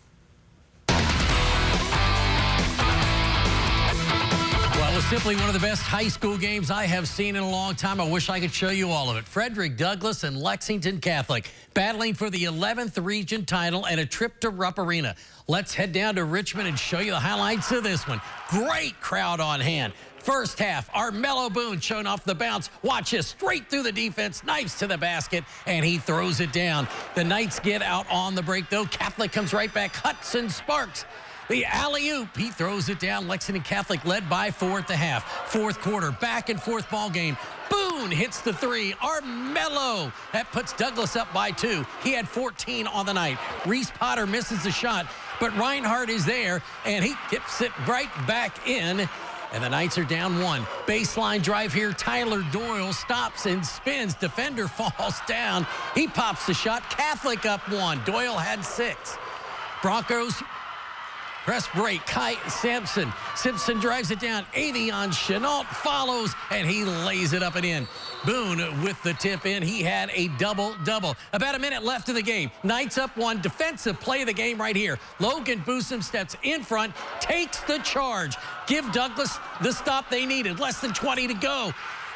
Well, it was simply one of the best high school games I have seen in a long time. I wish I could show you all of it. Frederick Douglass and Lexington Catholic battling for the 11th region title and a trip to Rupp Arena. Let's head down to Richmond and show you the highlights of this one. Great crowd on hand. First half, Armello Boone showing off the bounce. Watch this, straight through the defense, knives to the basket, and he throws it down. The Knights get out on the break, though. Catholic comes right back. Hudson Sparks. The alley-oop, he throws it down. Lexington Catholic led by 4 at the half. Fourth quarter, back and forth ball game. Boone hits the three. Armello, that puts Douglas up by 2. He had 14 on the night. Reese Potter misses the shot, but Reinhardt is there, and he tips it right back in. And the Knights are down 1. Baseline drive here. Tyler Doyle stops and spins. Defender falls down. He pops the shot. Catholic up 1. Doyle had 6. Broncos press break. Kai Sampson. Simpson drives it down. Avion Chenault follows, and he lays it up and in. Boone with the tip in. He had a double-double. About a minute left in the game. Knights up 1. Defensive play of the game right here. Logan Boosum steps in front, takes the charge. Give Douglas the stop they needed. Less than 20 to go.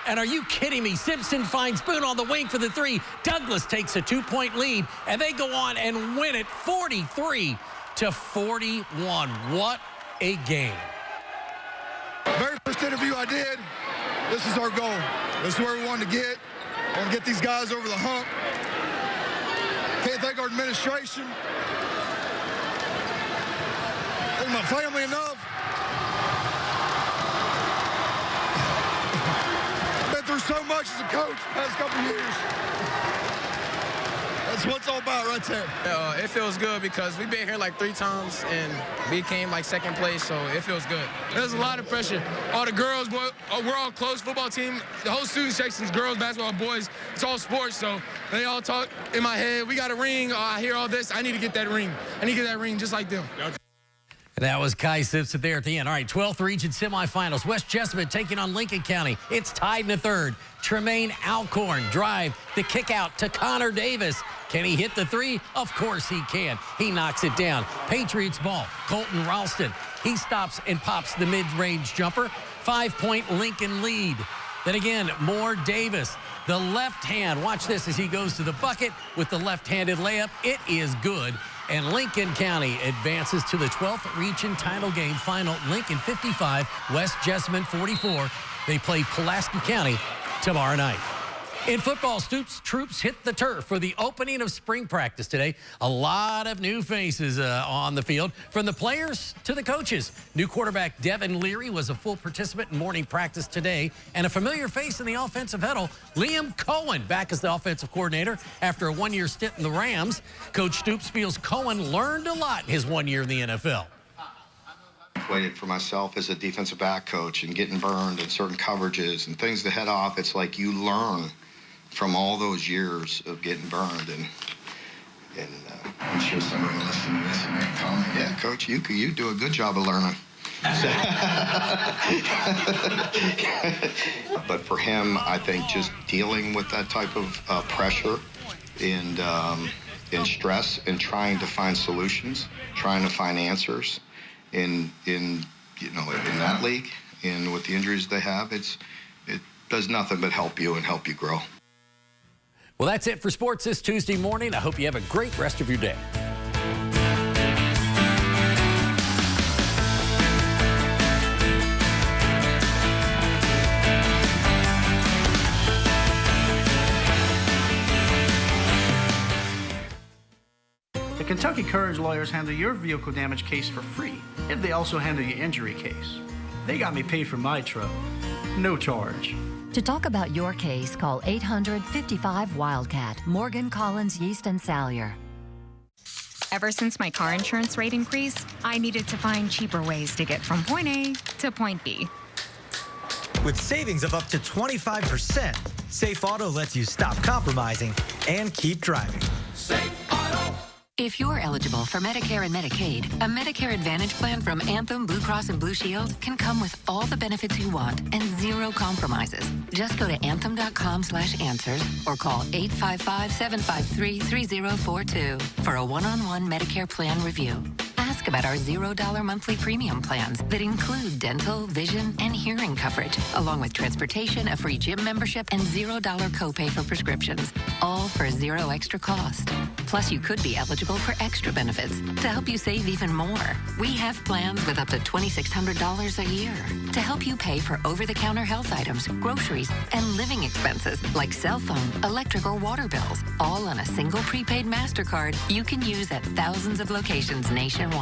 And are you kidding me? Simpson finds Boone on the wing for the 3. Douglas takes a 2-point lead, and they go on and win it 43-41. What a game. Very first interview I did, this is our goal. This is where we wanted to get. I want to get these guys over the hump. Can't thank our administration. Thank my family enough. I've been through so much as a coach the past couple of years. That's what it's all about right there. It feels good because we've been here like 3 times and we came like 2nd place, so it feels good. There's a lot of pressure. All the girls, we're all a close football team. The whole student section's girls, basketball, boys. It's all sports, so they all talk in my head. We got a ring. I hear all this. I need to get that ring. I need to get that ring just like them. That was Kai Simpson there at the end. All right, 12th region semifinals. West Jessamine taking on Lincoln County. It's tied in the 3rd. Tremaine Alcorn drive the kick out to Connor Davis. Can he hit the 3? Of course he can. He knocks it down. Patriots ball. Colton Ralston. He stops and pops the mid-range jumper. 5-point Lincoln lead. Then again, Moore Davis. The left hand. Watch this as he goes to the bucket with the left-handed layup. It is good. And Lincoln County advances to the 12th region title game final. Lincoln 55, West Jessamine 44. They play Pulaski County tomorrow night. In football, Stoops troops hit the turf for the opening of spring practice today. A lot of new faces on the field, from the players to the coaches. New quarterback Devin Leary was a full participant in morning practice today, and a familiar face in the offensive huddle, Liam Cohen, back as the offensive coordinator after a 1-year stint in the Rams. Coach Stoops feels Cohen learned a lot in his 1 year in the NFL. Waited for myself as a defensive back coach and getting burned in certain coverages and things to head off. It's like you learn from all those years of getting burned, and I'm sure somebody will listen to this and make a comment. Yeah, Coach, you do a good job of learning. But for him, I think just dealing with that type of pressure and stress and trying to find solutions, trying to find answers in that league and with the injuries they have, it does nothing but help you and help you grow. Well, that's it for sports this Tuesday morning. I hope you have a great rest of your day. The Kentucky Courage lawyers handle your vehicle damage case for free if they also handle your injury case. They got me paid for my truck, no charge. To talk about your case, call 800-55-WILDCAT. Morgan, Collins, Yeast, and Salyer. Ever since my car insurance rate increased, I needed to find cheaper ways to get from point A to point B. With savings of up to 25%, Safe Auto lets you stop compromising and keep driving. Safe Auto. If you're eligible for Medicare and Medicaid, a Medicare Advantage plan from Anthem, Blue Cross, and Blue Shield can come with all the benefits you want and zero compromises. Just go to anthem.com/answers or call 855-753-3042 for a one-on-one Medicare plan review. Ask about our $0 monthly premium plans that include dental, vision, and hearing coverage, along with transportation, a free gym membership, and $0 copay for prescriptions, all for zero extra cost. Plus, you could be eligible for extra benefits to help you save even more. We have plans with up to $2,600 a year to help you pay for over-the-counter health items, groceries, and living expenses like cell phone, electric, or water bills, all on a single prepaid MasterCard you can use at thousands of locations nationwide.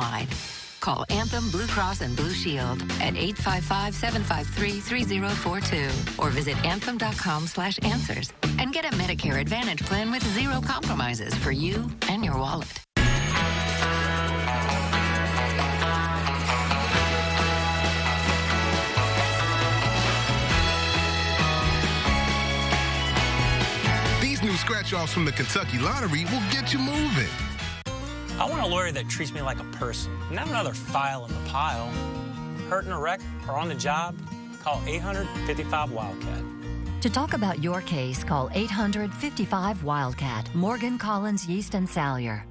Call Anthem, Blue Cross, and Blue Shield at 855-753-3042 or visit anthem.com/answers and get a Medicare Advantage plan with zero compromises for you and your wallet. These new scratch-offs from the Kentucky Lottery will get you moving. I want a lawyer that treats me like a person, not another file in the pile. Hurt in a wreck or on the job? Call 800-55-WILDCAT. To talk about your case, call 800-55-WILDCAT. Morgan, Collins, Yeast, and Salyer.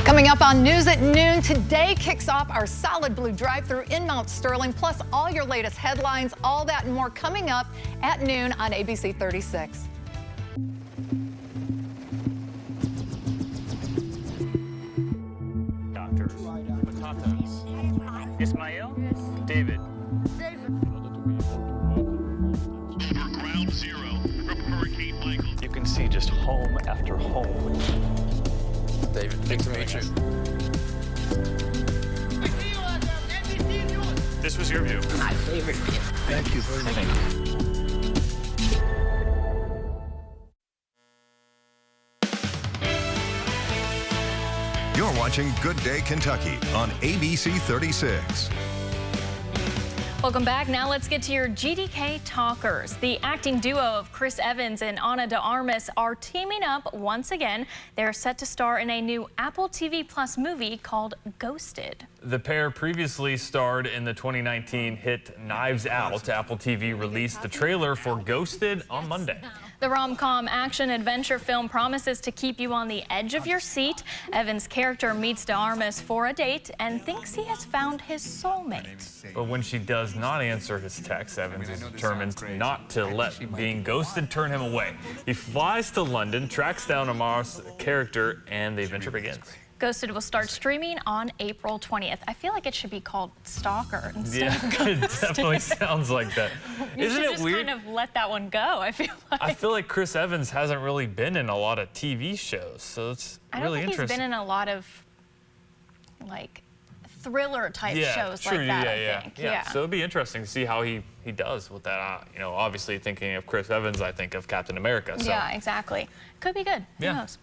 Coming up on News at Noon, today kicks off our Solid Blue drive-thru in Mount Sterling, plus all your latest headlines, all that and more coming up at noon on ABC 36. Ismail? Yes. David. Over ground zero from Hurricane Michael. You can see just home after home. David, nice to meet you. This was your view. My favorite view. Thank you very much. Thank you. You're watching Good Day Kentucky on ABC 36. Welcome back. Now let's get to your GDK talkers. The acting duo of Chris Evans and Ana de Armas are teaming up once again. They're set to star in a new Apple TV Plus movie called Ghosted. The pair previously starred in the 2019 hit Knives Out. Apple TV released the trailer for Ghosted on Monday. The rom-com action-adventure film promises to keep you on the edge of your seat. Evans' character meets de Armas for a date and thinks he has found his soulmate. But when she does not answer his text, Evans is determined not to let being ghosted turn him away. He flies to London, tracks down Amar's character, and the adventure begins. Ghosted will start streaming on April 20th. I feel like it should be called Stalker instead of Ghosted. It definitely sounds like that. Isn't it just weird? kind of let that one go, I feel like. I feel like Chris Evans hasn't really been in a lot of TV shows, so it's really interesting. I don't think he's been in a lot of, like, thriller type shows like that, I think. Yeah, so it'd be interesting to see how he does with that. You know, obviously thinking of Chris Evans, I think of Captain America. So. Yeah, exactly. Could be good. Who knows?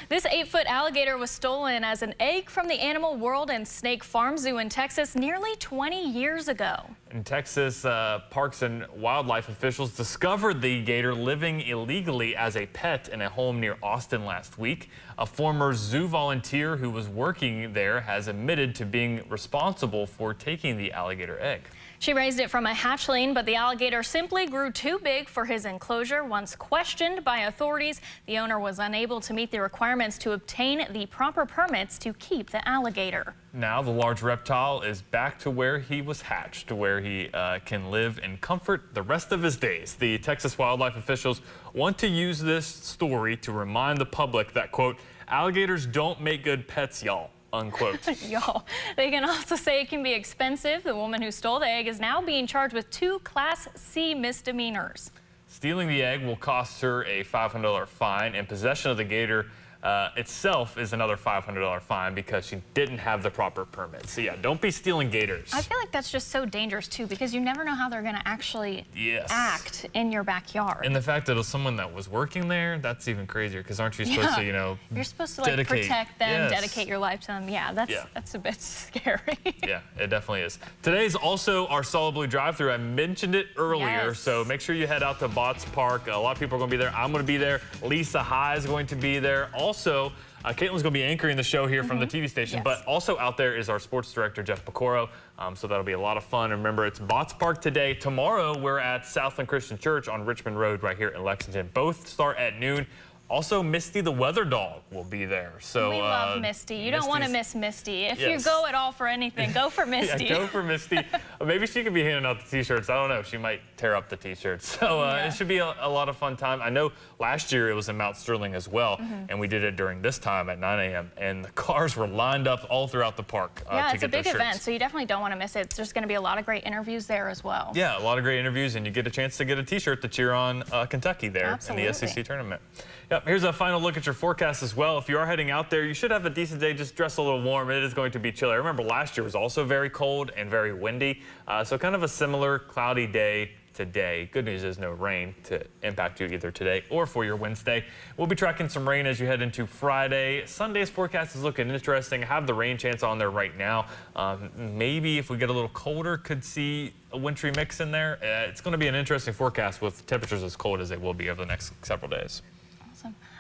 This 8-foot alligator was stolen as an egg from the Animal World and Snake Farm Zoo in Texas nearly 20 years ago. In Texas, parks and wildlife officials discovered the gator living illegally as a pet in a home near Austin last week. A former zoo volunteer who was working there has admitted to being responsible for taking the alligator egg. She raised it from a hatchling, but the alligator simply grew too big for his enclosure. Once questioned by authorities, the owner was unable to meet the requirements to obtain the proper permits to keep the alligator. Now the large reptile is back to where he was hatched, where he can live in comfort the rest of his days. The Texas wildlife officials want to use this story to remind the public that, quote, alligators don't make good pets, y'all. Unquote. Y'all. They can also say it can be expensive. The woman who stole the egg is now being charged with 2 Class C misdemeanors. Stealing the egg will cost her a $500 fine, and possession of the gator itself is another $500 fine because she didn't have the proper permit. So yeah, don't be stealing gators. I feel like that's just so dangerous too, because you never know how they're going to actually act in your backyard. And the fact that it was someone that was working there, that's even crazier, because aren't you supposed to, you know, you're supposed to like protect them, dedicate your life to them. Yeah, that's a bit scary. Yeah, it definitely is. Today's also our Solid Blue drive-thru. I mentioned it earlier, so make sure you head out to Botts Park. A lot of people are going to be there. I'm going to be there. Lisa High is going to be there. Also, Kaitlyn's going to be anchoring the show here from the TV station, but also out there is our sports director, Jeff Pecoro. So that'll be a lot of fun. Remember, it's Botts Park today. Tomorrow, we're at Southland Christian Church on Richmond Road right here in Lexington. Both start at noon. Also, Misty the Weather Dog will be there. So we love Misty. You don't want to miss Misty. If you go at all for anything, go for Misty. Yeah, go for Misty. Maybe she could be handing out the T-shirts. I don't know. She might tear up the T-shirts. So it should be a lot of fun time. I know last year it was in Mount Sterling as well, and we did it during this time at 9 a.m. And the cars were lined up all throughout the park. Yeah, it's a big event, so you definitely don't want to miss it. There's going to be a lot of great interviews there as well. Yeah, a lot of great interviews, and you get a chance to get a T-shirt to cheer on Kentucky there in the SEC tournament. Yep, here's a final look at your forecast as well. If you are heading out there, you should have a decent day. Just dress a little warm. It is going to be chilly. I remember last year was also very cold and very windy, so kind of a similar cloudy day today. Good news is no rain to impact you either today or for your Wednesday. We'll be tracking some rain as you head into Friday. Sunday's forecast is looking interesting. I have the rain chance on there right now. Maybe if we get a little colder, could see a wintry mix in there. It's going to be an interesting forecast with temperatures as cold as they will be over the next several days.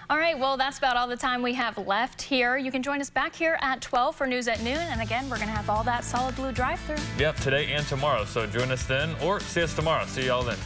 All right, well, that's about all the time we have left here. You can join us back here at 12 for News at Noon. And again, we're going to have all that Solid Blue drive-thru. Yep, today and tomorrow. So join us then or see us tomorrow. See you all then.